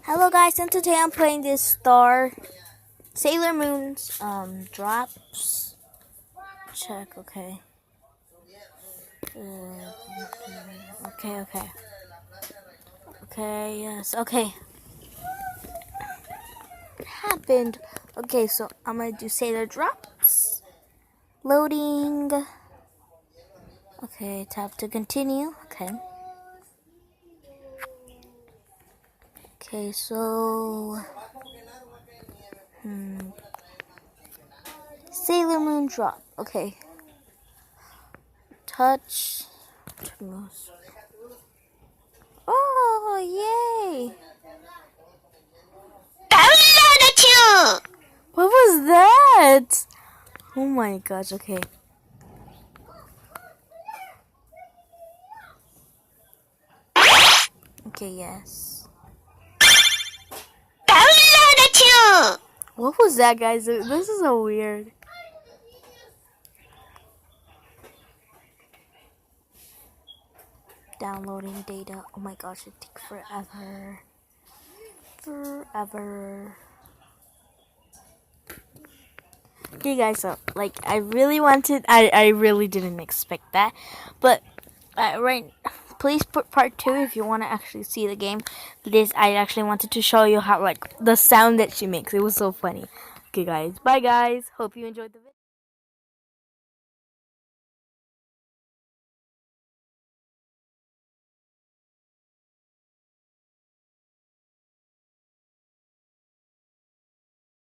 Hello guys, and today I'm playing this Star Sailor Moon's drops. Check, okay. Okay. Okay, yes, okay. It happened. Okay, so I'm gonna do Sailor drops. Loading. Okay, tap to continue. Okay. Okay, so Sailor Moon drop. Okay. Touch. Oh, yay! What was that? Oh my gosh, okay. Okay, yes. What was that, guys? This is so weird. Downloading data. Oh my gosh, it takes forever. Okay, guys, so I really wanted, I really didn't expect that, but please put part 2 if you want to actually see the game. I actually wanted to show you how the sound that she makes. It was so funny. Okay, guys, bye guys. Hope you enjoyed the video.